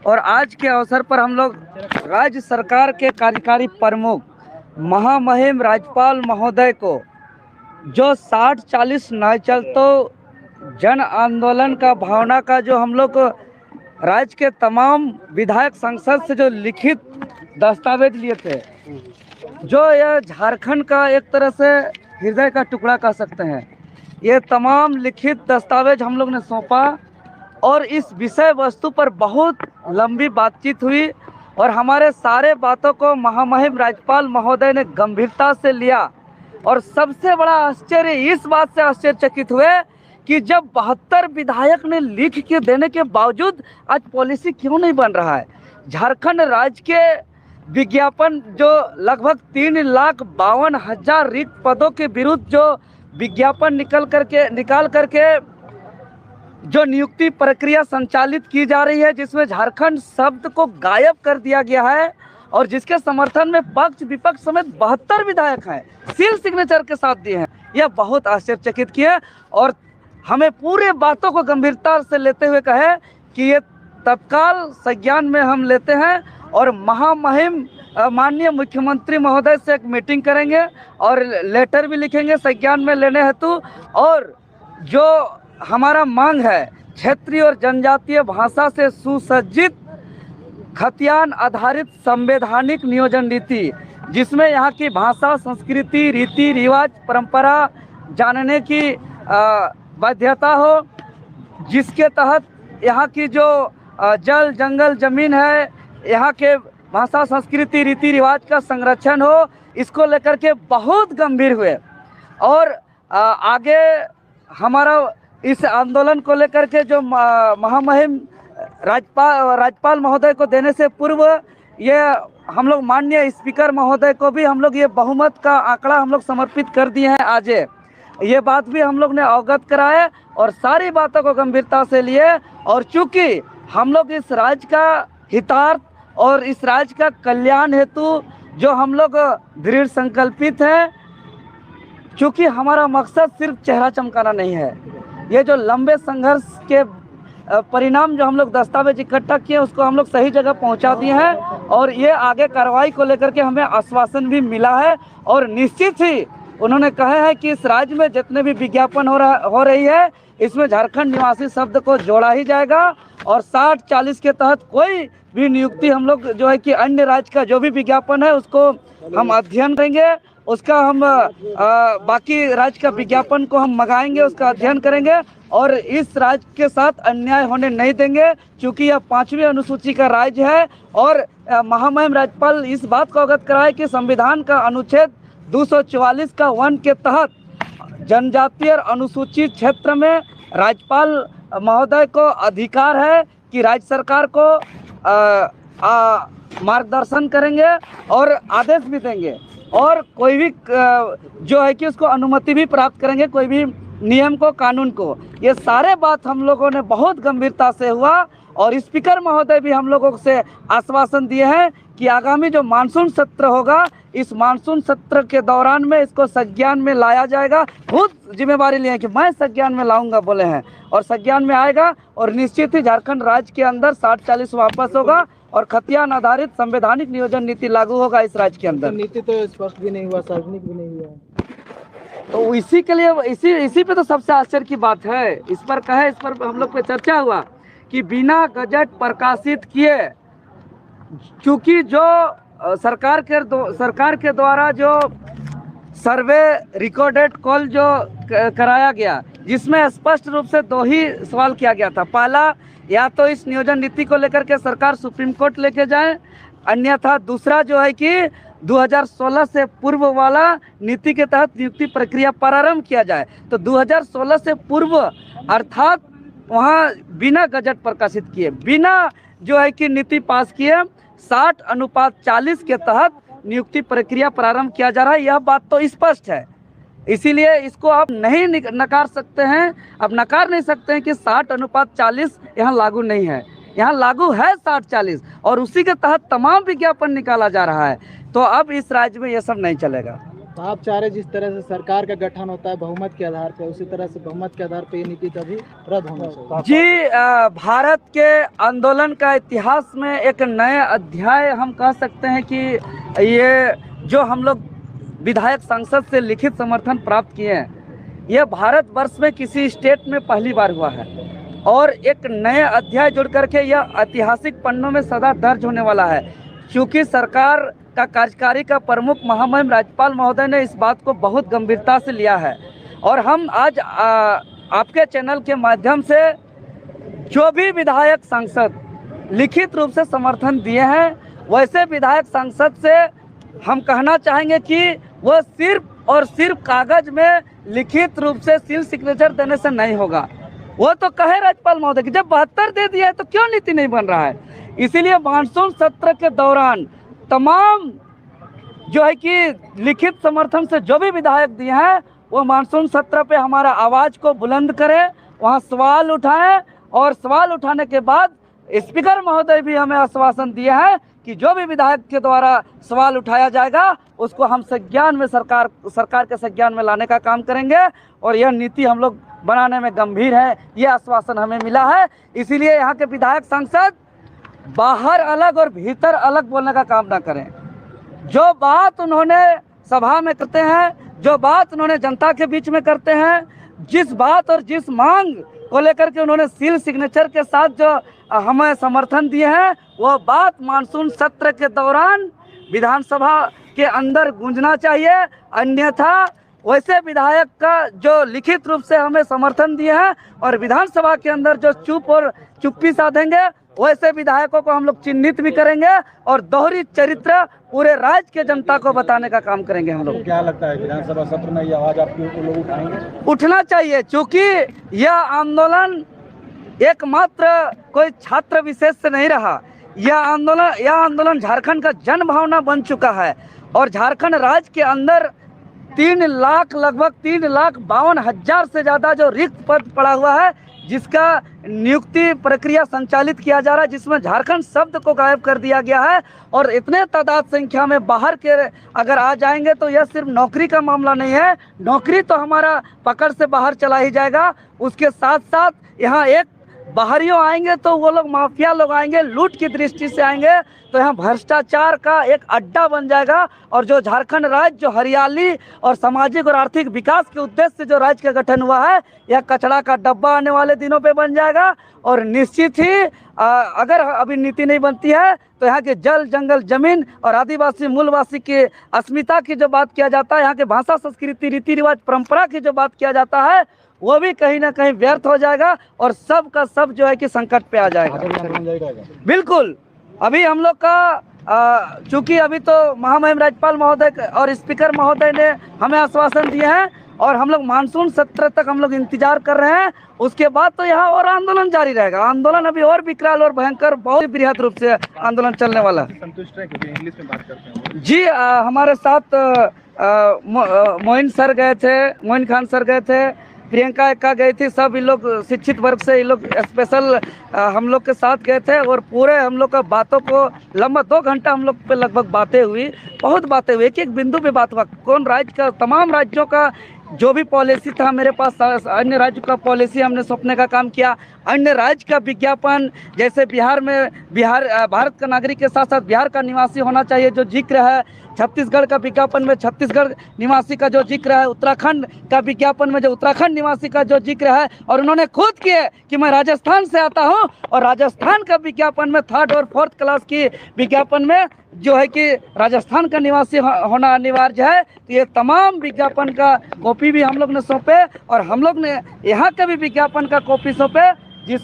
और आज के अवसर पर हम लोग राज्य सरकार के कार्यकारी प्रमुख महामहिम राज्यपाल महोदय को जो 60-40 न चल तो जन आंदोलन का भावना का जो हम लोग राज्य के तमाम विधायक संसद से जो लिखित दस्तावेज लिए थे, जो यह झारखंड का एक तरह से हृदय का टुकड़ा कह सकते हैं, ये तमाम लिखित दस्तावेज हम लोग ने सौंपा और इस विषय वस्तु पर बहुत लंबी बातचीत हुई और हमारे सारे बातों को महामहिम राज्यपाल महोदय ने गंभीरता से लिया। और सबसे बड़ा आश्चर्य इस बात से आश्चर्यचकित हुए कि जब 72 विधायक ने लिख के देने के बावजूद आज पॉलिसी क्यों नहीं बन रहा है। झारखंड राज्य के विज्ञापन जो लगभग 3,52,000 रिक्त पदों के विरुद्ध जो विज्ञापन निकाल करके जो नियुक्ति प्रक्रिया संचालित की जा रही है, जिसमें झारखंड शब्द को गायब कर दिया गया है और जिसके समर्थन में पक्ष विपक्ष समेत 72 विधायक हैं, सील सिग्नेचर के साथ दिए हैं, यह बहुत आश्चर्यचकित किया और हमें पूरे बातों को गंभीरता से लेते हुए कहे कि ये तत्काल संज्ञान में हम लेते हैं और महामहिम माननीय मुख्यमंत्री महोदय से एक मीटिंग करेंगे और लेटर भी लिखेंगे संज्ञान में लेने हेतु। और जो हमारा मांग है क्षेत्रीय और जनजातीय भाषा से सुसज्जित खतियान आधारित संवैधानिक नियोजन नीति, जिसमें यहाँ की भाषा, संस्कृति, रीति रिवाज, परंपरा जानने की बाध्यता हो, जिसके तहत यहाँ की जो जल जंगल जमीन है, यहाँ के भाषा, संस्कृति, रीति रिवाज का संरक्षण हो, इसको लेकर के बहुत गंभीर हुए। और आगे हमारा इस आंदोलन को लेकर के जो महामहिम राज्यपाल महोदय को देने से पूर्व ये हम लोग माननीय स्पीकर महोदय को भी हम लोग ये बहुमत का आंकड़ा हम लोग समर्पित कर दिए हैं। आज ये बात भी हम लोग ने अवगत कराए और सारी बातों को गंभीरता से लिए। और चूंकि हम लोग इस राज्य का हितार्थ और इस राज्य का कल्याण हेतु जो हम लोग दृढ़ संकल्पित हैं, चूंकि हमारा मकसद सिर्फ चेहरा चमकाना नहीं है, ये जो लंबे संघर्ष के परिणाम जो हम लोग दस्तावेज इकट्ठा किए उसको हम लोग सही जगह पहुंचा दिए हैं और ये आगे कार्रवाई को लेकर के हमें आश्वासन भी मिला है। और निश्चित ही उन्होंने कहा है कि इस राज्य में जितने भी विज्ञापन हो रही है, इसमें झारखंड निवासी शब्द को जोड़ा ही जाएगा और 60-40 के तहत कोई भी नियुक्ति हम लोग जो है कि अन्य राज्य का जो भी विज्ञापन है उसको हम अध्ययन करेंगे, उसका हम बाकी राज्य का विज्ञापन को हम मंगाएंगे, उसका अध्ययन करेंगे और इस राज्य के साथ अन्याय होने नहीं देंगे, क्योंकि यह 5वीं अनुसूची का राज्य है। और महामहिम राज्यपाल इस बात को अवगत कराए कि संविधान का अनुच्छेद 244 का 1 के तहत जनजातीय अनुसूचित क्षेत्र में राज्यपाल महोदय को अधिकार है कि राज्य सरकार को मार्गदर्शन करेंगे और आदेश भी देंगे और कोई भी जो है कि उसको अनुमति भी प्राप्त करेंगे, कोई भी नियम को, कानून को। ये सारे बात हम लोगों ने बहुत गंभीरता से हुआ और स्पीकर महोदय भी हम लोगों से आश्वासन दिए हैं कि आगामी जो मानसून सत्र होगा, इस मानसून सत्र के दौरान में इसको संज्ञान में लाया जाएगा। खुद जिम्मेवारी लिए कि मैं संज्ञान में लाऊंगा बोले हैं और संज्ञान में आएगा और निश्चित ही झारखंड राज्य के अंदर 60-40 वापस होगा और खतियान आधारित संवैधानिक नियोजन नीति लागू होगा इस राज्य के अंदर। नीति तो स्पष्ट भी नहीं हुआ, सार्वजनिक भी नहीं हुआ, तो इसी के लिए इसी पे तो सबसे आश्चर्य की बात है। इस पर हम लोग पे चर्चा हुआ कि बिना गजट प्रकाशित किए, क्योंकि जो सरकार के द्वारा जो सर्वे रिकॉर्डेड कॉल जो कराया गया, जिसमें स्पष्ट रूप से 2 ही सवाल किया गया था। पहला, या तो इस नियोजन नीति को लेकर के सरकार सुप्रीम कोर्ट लेके जाए, अन्यथा दूसरा जो है कि 2016 से पूर्व वाला नीति के तहत नियुक्ति प्रक्रिया प्रारंभ किया जाए। तो 2016 से पूर्व अर्थात वहाँ बिना गजट प्रकाशित किए, बिना जो है कि नीति पास किए 60:40 के तहत नियुक्ति प्रक्रिया प्रारंभ किया जा रहा है। यह बात तो स्पष्ट है, इसीलिए इसको आप नहीं नकार सकते हैं, आप नकार नहीं सकते हैं कि 60:40 यहाँ लागू नहीं है। यहाँ लागू है 60-40 और उसी के तहत तमाम विज्ञापन निकाला जा रहा है। तो अब इस राज्य में ये सब नहीं चलेगा। तो आप चाह रहे जिस तरह से सरकार का गठन होता है बहुमत के आधार पर, उसी तरह से बहुमत के आधार पर ये नीति कभी रद्द होना चाहिए। जी, भारत के आंदोलन का इतिहास में एक नए अध्याय हम कह सकते हैं कि ये जो हम लोग विधायक संसद से लिखित समर्थन प्राप्त किए हैं, यह भारतवर्ष में किसी स्टेट में पहली बार हुआ है और एक नए अध्याय जुड़ करके यह ऐतिहासिक पन्नों में सदा दर्ज होने वाला है। क्योंकि सरकार का कार्यकारी का प्रमुख महामहिम राज्यपाल महोदय ने इस बात को बहुत गंभीरता से लिया है और हम आज आपके चैनल के माध्यम से जो भी विधायक सांसद लिखित रूप से समर्थन दिए हैं, वैसे विधायक सांसद से हम कहना चाहेंगे कि वो सिर्फ और सिर्फ कागज में लिखित रूप से सील सिग्नेचर देने से नहीं होगा। वो तो कहे राज्यपाल महोदय कि जब 72 दे दिया है तो क्यों नीति नहीं बन रहा है। इसीलिए मानसून सत्र के दौरान तमाम जो है कि लिखित समर्थन से जो भी विधायक दिए हैं, वो मानसून सत्र पे हमारा आवाज़ को बुलंद करें, वहाँ सवाल उठाएं और सवाल उठाने के बाद स्पीकर महोदय भी हमें आश्वासन दिए हैं कि जो भी विधायक के द्वारा सवाल उठाया जाएगा उसको हम संज्ञान में सरकार के संज्ञान में लाने का काम करेंगे और यह नीति हम लोग बनाने में गंभीर है, यह आश्वासन हमें मिला है। इसीलिए यहाँ के विधायक सांसद बाहर अलग और भीतर अलग बोलने का काम ना करें। जो बात उन्होंने सभा में करते हैं, जो बात उन्होंने जनता के बीच में करते हैं, जिस बात और जिस मांग को लेकर के उन्होंने सील सिग्नेचर के साथ जो हमें समर्थन दिए हैं, वो बात मानसून सत्र के दौरान विधानसभा के अंदर गूंजना चाहिए। अन्यथा वैसे विधायक का जो लिखित रूप से हमें समर्थन दिए हैं और विधानसभा के अंदर जो चुप और चुप्पी साधेंगे, वैसे विधायकों को हम लोग चिन्हित भी करेंगे और दोहरी चरित्र पूरे राज्य के जनता को बताने का काम करेंगे हम लोग। क्या लगता है विधानसभा सत्र में ये आवाज आपके लोग उठाएंगे? उठना चाहिए, क्योंकि यह आंदोलन एकमात्र कोई छात्र विशेष से नहीं रहा। यह आंदोलन झारखंड का जन भावना बन चुका है और झारखंड राज्य के अंदर लगभग 3,52,000 से ज़्यादा जो रिक्त पद पड़ा हुआ है, जिसका नियुक्ति प्रक्रिया संचालित किया जा रहा है, जिसमें झारखंड शब्द को गायब कर दिया गया है और इतने तादाद संख्या में बाहर के अगर आ जाएंगे तो यह सिर्फ नौकरी का मामला नहीं है, नौकरी तो हमारा पकड़ से बाहर चला ही जाएगा। उसके साथ साथ यहाँ एक बाहरियों आएंगे तो वो लोग माफिया लोग आएंगे, लूट की दृष्टि से आएंगे, तो यहाँ भ्रष्टाचार का एक अड्डा बन जाएगा और जो झारखंड राज्य जो हरियाली और सामाजिक और आर्थिक विकास के उद्देश्य से जो राज्य का गठन हुआ है, यह कचरा का डब्बा आने वाले दिनों पे बन जाएगा। और निश्चित ही अगर अभी नीति नहीं बनती है तो यहाँ के जल जंगल जमीन और आदिवासी मूलवासी की अस्मिता की जो बात किया जाता है, यहाँ के भाषा संस्कृति रीति रिवाज परंपरा की जो बात किया जाता है, वो भी कहीं ना कहीं व्यर्थ हो जाएगा और सब का सब जो है कि संकट पे आ जाएगा। बिल्कुल, अभी हम लोग का चूंकि अभी तो महामहिम राज्यपाल महोदय और स्पीकर महोदय ने हमें आश्वासन दिए हैं और हम लोग मानसून सत्र तक हम लोग इंतजार कर रहे हैं। उसके बाद तो यहाँ और आंदोलन जारी रहेगा। आंदोलन अभी और विकराल और भयंकर, बहुत बृहद रूप से आंदोलन चलने वाला है। संतुष्ट है क्योंकि इंग्लिश में बात करते हैं जी, हमारे साथ मोइन खान सर गए थे, प्रियंका एक्का गई थी, सब इन लोग शिक्षित वर्ग से ये लोग स्पेशल हम लोग के साथ गए थे और पूरे हम लोग का बातों को लंबा 2 घंटा हम लोग पे लगभग बातें हुई, बहुत बातें हुई, एक बिंदु पे बात हुआ। कौन राज्य का, तमाम राज्यों का जो भी पॉलिसी था मेरे पास, अन्य राज्य का पॉलिसी हमने सौंपने का काम किया। अन्य राज्य का विज्ञापन, जैसे बिहार में भारत का नागरिक के साथ साथ बिहार का निवासी होना चाहिए जो जिक्र है, छत्तीसगढ़ का विज्ञापन में छत्तीसगढ़ निवासी का जो जिक्र है, उत्तराखंड का विज्ञापन में जो उत्तराखंड निवासी का जो जिक्र है, और उन्होंने खुद किए कि मैं राजस्थान से आता हूं और राजस्थान का विज्ञापन में 3rd और 4th क्लास की विज्ञापन में जो है कि राजस्थान का निवासी होना अनिवार्य है। तो ये तमाम विज्ञापन का कॉपी भी हम लोग ने सौंपे और हम लोग ने यहाँ के भी विज्ञापन का कॉपी सौंपे